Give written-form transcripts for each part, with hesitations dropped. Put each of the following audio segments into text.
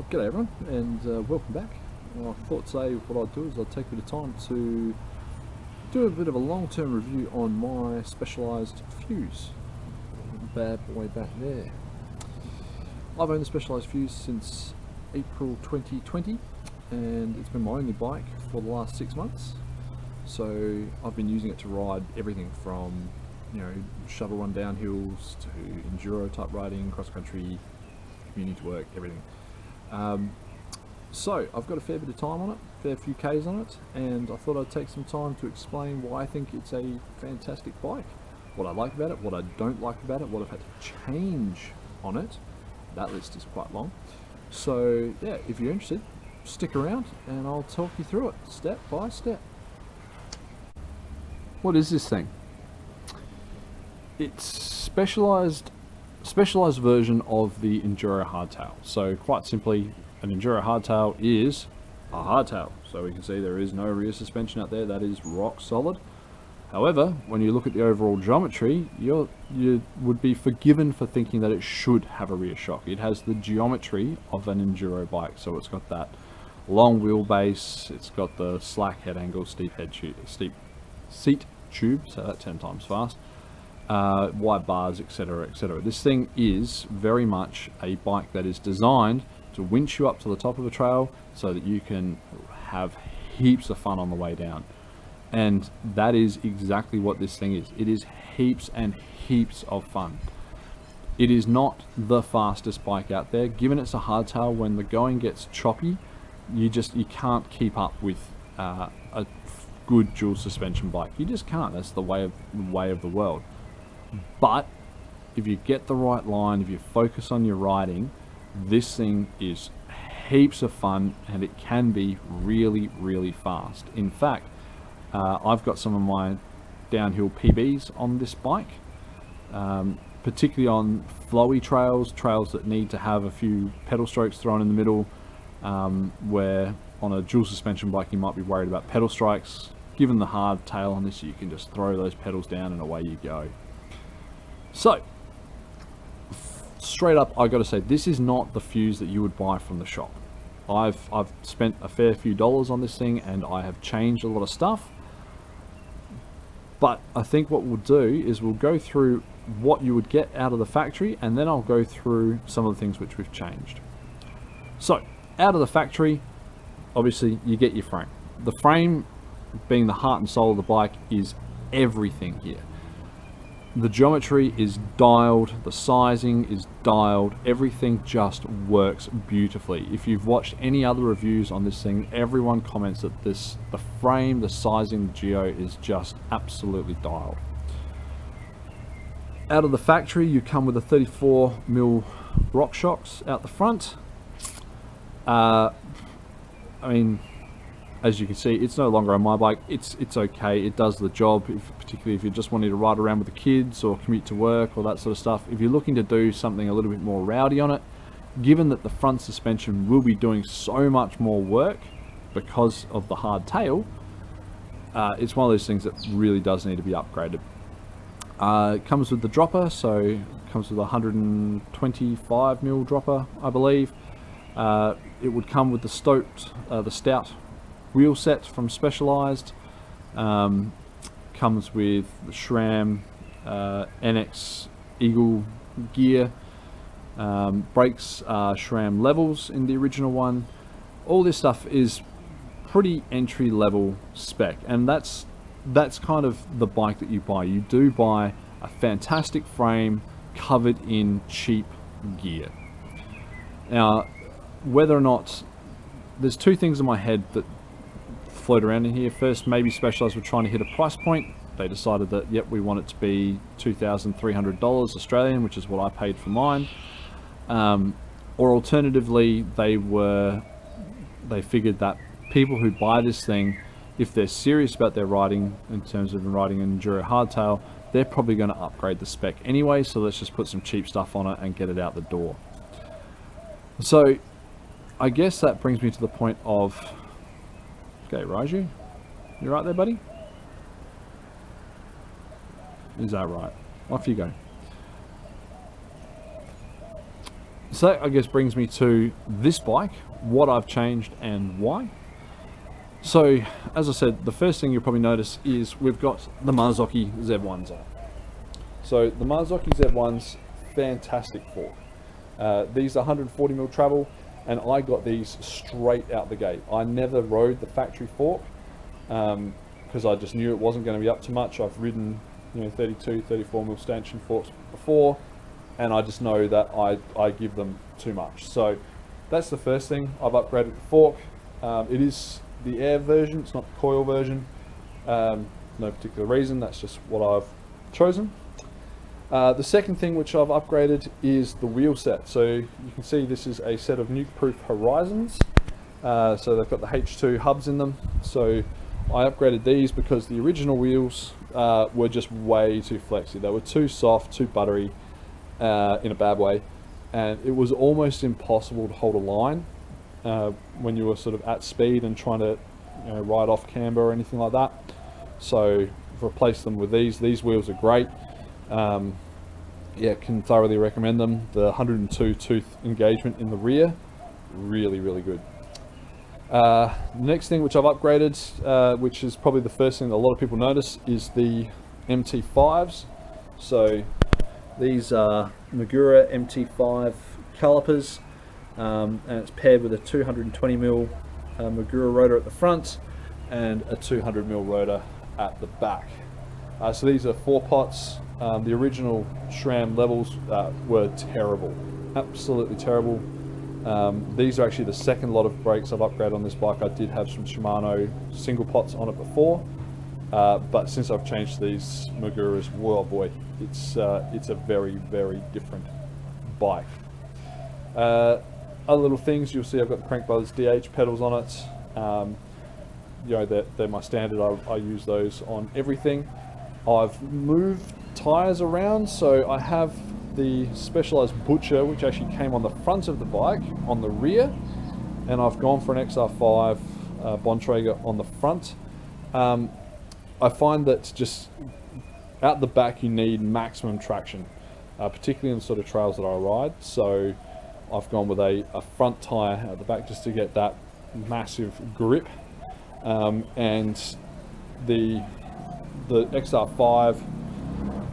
G'day everyone, and welcome back. I thought today what I'd do is I'd take a bit of time to do a bit of a long-term review on my Specialized Fuse. Bad boy back there. I've owned the Specialized Fuse since April 2020, and it's been my only bike for the last 6 months. So I've been using it to ride everything from, shovel run downhills to enduro type riding, cross country, community to work, everything. So I've got a fair bit of time on it, fair few Ks on it, and I thought I'd take some time to explain why I think it's a fantastic bike, what I like about it, what I don't like about it, what I've had to change on it. That list is quite long. So yeah, if you're interested, stick around and I'll talk you through it step by step. What is this thing? It's specialized version of the Enduro hardtail. So quite simply, an Enduro hardtail is a hardtail. So we can see there is no rear suspension out there. That is rock solid. However, when you look at the overall geometry, you would be forgiven for thinking that it should have a rear shock. It has the geometry of an Enduro bike. So it's got that long wheelbase, it's got the slack head angle, steep seat tube, so that 10 times fast. Wide bars, etc, etc. This thing is very much a bike that is designed to winch you up to the top of a trail so that you can have heaps of fun on the way down. And that is exactly what this thing is. It is heaps and heaps of fun. It is not the fastest bike out there. Given it's a hardtail, when the going gets choppy, you can't keep up with a good dual suspension bike. You just can't. That's the way of the world. But if you get the right line, if you focus on your riding, this thing is heaps of fun and it can be really, really fast. In fact, I've got some of my downhill PBs on this bike, particularly on flowy trails that need to have a few pedal strokes thrown in the middle, where on a dual suspension bike you might be worried about pedal strikes. Given the hard tail on this, you can just throw those pedals down and away you go. So, straight up, I got to say, this is not the Fuse that you would buy from the shop. I've spent a fair few dollars on this thing, and I have changed a lot of stuff. But I think what we'll do is we'll go through what you would get out of the factory, and then I'll go through some of the things which we've changed. So, out of the factory, obviously you get your frame. The frame, being the heart and soul of the bike, is everything here. The geometry is dialed, the sizing is dialed, everything just works beautifully. If you've watched any other reviews on this thing, everyone comments that the frame, the sizing, the geo is just absolutely dialed. Out of the factory, you come with a 34mm RockShox out the front. I mean, as you can see, it's no longer on my bike. It's okay, it does the job, particularly if you're just wanting to ride around with the kids or commute to work or that sort of stuff. If you're looking to do something a little bit more rowdy on it, given that the front suspension will be doing so much more work because of the hard tail, it's one of those things that really does need to be upgraded. It comes with the dropper, so it comes with a 125mm dropper, I believe. It would come with the stout wheel set from Specialized. Comes with the SRAM NX Eagle gear. Brakes are SRAM levels in the original one. All this stuff is pretty entry level spec, and that's kind of the bike that you buy. You do buy a fantastic frame covered in cheap gear. Now, whether or not, there's two things in my head that float around in here. First, maybe Specialized were trying to hit a price point. They decided that, yep, we want it to be $2,300 Australian, which is what I paid for mine. Or alternatively, they figured that people who buy this thing, if they're serious about their riding, in terms of riding an Enduro hardtail, they're probably going to upgrade the spec anyway, so let's just put some cheap stuff on it and get it out the door. So, I guess that brings me to the point of, okay, Raju, you right there, buddy? Is that right? Off you go. So that, I guess, brings me to this bike, what I've changed and why. So, as I said, the first thing you'll probably notice is we've got the Marzocchi Z1s on. So the Marzocchi Z1s, fantastic fork. These are 140mm travel, and I got these straight out the gate. I never rode the factory fork because I just knew it wasn't going to be up to much. I've ridden 32, 34mm stanchion forks before, and I just know that I give them too much. So that's the first thing. I've upgraded the fork. It is the air version, it's not the coil version. No particular reason, that's just what I've chosen. The second thing which I've upgraded is the wheel set. So you can see this is a set of nuke-proof Horizons. So they've got the H2 hubs in them. So I upgraded these because the original wheels were just way too flexy. They were too soft, too buttery, in a bad way, and it was almost impossible to hold a line when you were sort of at speed and trying to ride off camber or anything like that. So I've replaced them with these. These wheels are great. Yeah, can thoroughly recommend them. The 102 tooth engagement in the rear, really, really good. The next thing which I've upgraded, which is probably the first thing that a lot of people notice, is the MT5s. So these are Magura MT5 calipers, and it's paired with a 220mm Magura rotor at the front and a 200mm rotor at the back. So these are 4 pots. The original SRAM levels were terrible, absolutely terrible. These are actually the second lot of brakes I've upgraded on this bike. I did have some Shimano single pots on it before, but since I've changed these Maguras, well boy, it's a very, very different bike. Other little things, you'll see I've got the Crank Brothers DH pedals on it. They're my standard. I use those on everything. I've moved tires around, so I have the Specialized Butcher, which actually came on the front of the bike on the rear, and I've gone for an XR5 Bontrager on the front. I find that just out the back you need maximum traction, particularly in the sort of trails that I ride. So I've gone with a front tire at the back just to get that massive grip, and the XR5,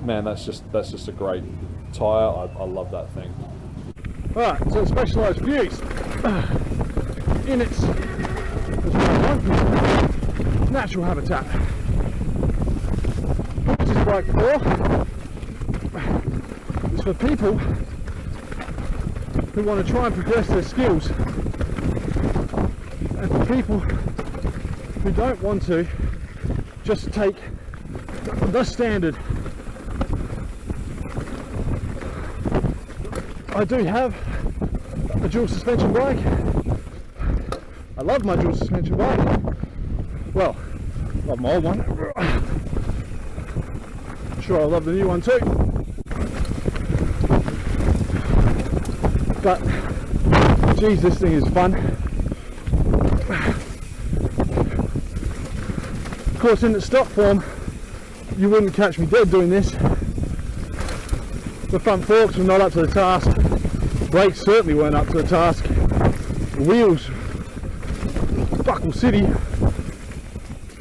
man, that's just a great tire. I love that thing. Right, so Specialized Views in its natural habitat. What is this bike for? It's for people who want to try and progress their skills, and for people who don't want to just take the standard. I do have a dual suspension bike. I love my dual suspension bike. Well, love my old one. I'm sure I love the new one too. But, geez, this thing is fun. Of course, in its stock form, you wouldn't catch me dead doing this. The front forks were not up to the task. Brakes certainly weren't up to the task. The wheels, buckle city.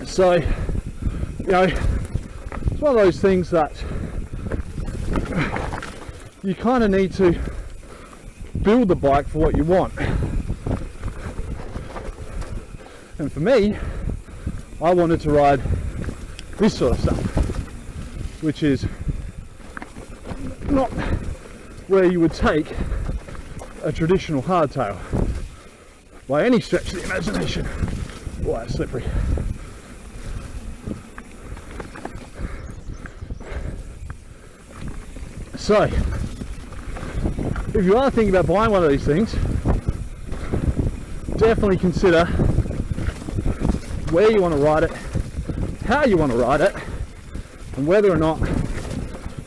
So, it's one of those things that you kind of need to build the bike for what you want. And for me, I wanted to ride this sort of stuff, which is not where you would take a traditional hardtail by any stretch of the imagination. Oh, that's slippery. So, if you are thinking about buying one of these things, definitely consider where you want to ride it, how you want to ride it, and whether or not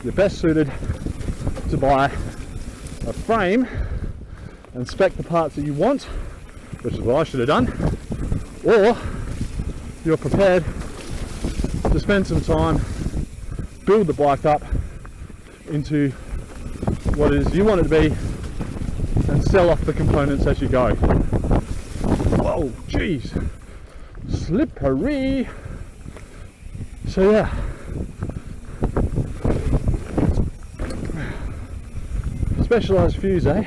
you're best suited to buy a frame and spec the parts that you want, which is what I should have done, or you're prepared to spend some time, build the bike up into what it is you want it to be, and sell off the components as you go. Whoa, jeez, slippery. So yeah, Specialized fuse, eh?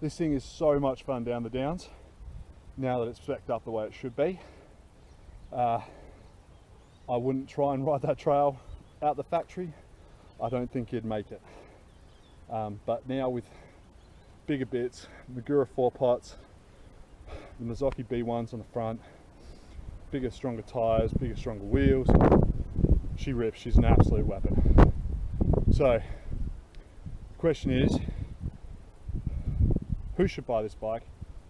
This thing is so much fun down the downs now that it's spec'd up the way it should be. I wouldn't try and ride that trail out the factory. I don't think you'd make it. But now with bigger bits, Magura 4 pots, the Mazzocchi B1s on the front, bigger, stronger tyres, bigger, stronger wheels, she rips. She's an absolute weapon. So, the question is, who should buy this bike?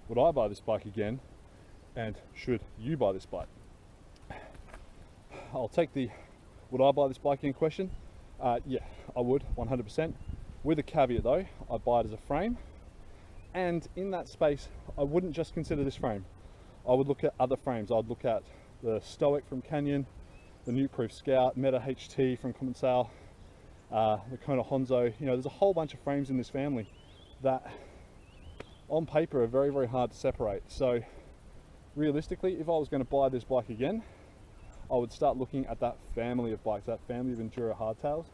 Would I buy this bike again? And should you buy this bike? I'll take the would I buy this bike in question? Yeah, I would, 100%. With a caveat though, I'd buy it as a frame. And in that space, I wouldn't just consider this frame. I would look at other frames. I'd look at the Stoic from Canyon, the Nukeproof Scout, Meta HT from Commensal, the Kona Honzo. You know, there's a whole bunch of frames in this family that on paper are very, very hard to separate. So realistically, if I was going to buy this bike again, I would start looking at that family of bikes, that family of Enduro hardtails,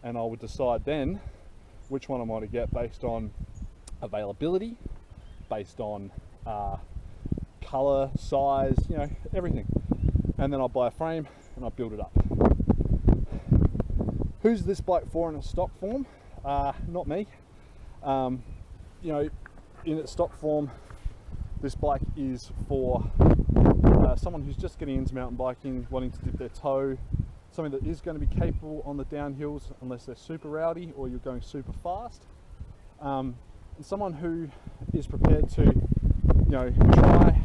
and I would decide then which one I want to get based on availability, based on color, size, you know, everything. And then I'll buy a frame and I'll build it up. Who's this bike for in a stock form? Not me. You know, in its stock form, this bike is for someone who's just getting into mountain biking, wanting to dip their toe, something that is going to be capable on the downhills unless they're super rowdy or you're going super fast, and someone who is prepared to, you know, try,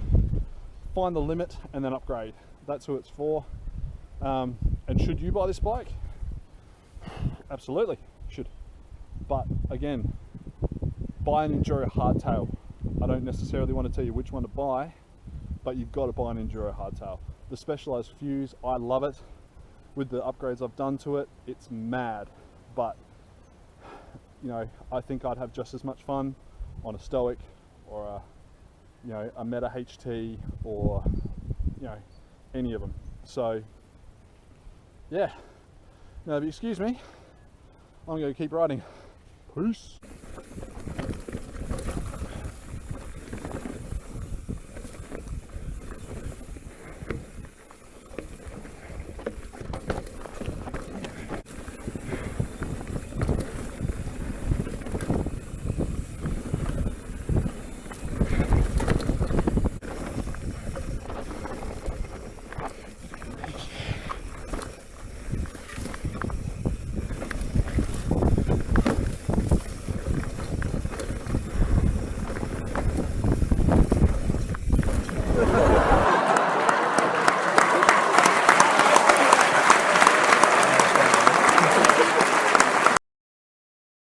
find the limit and then upgrade. That's who it's for. And should you buy this bike? Absolutely, should. But again, buy an Enduro hardtail. I don't necessarily want to tell you which one to buy, but you've got to buy an Enduro hardtail. The Specialized fuse, I love it. With the upgrades I've done to it, it's mad. But, you know, I think I'd have just as much fun on a Stoic or a, you know, a Meta HT or, you know, any of them. So, yeah. Now, if you excuse me, I'm going to keep riding. Peace.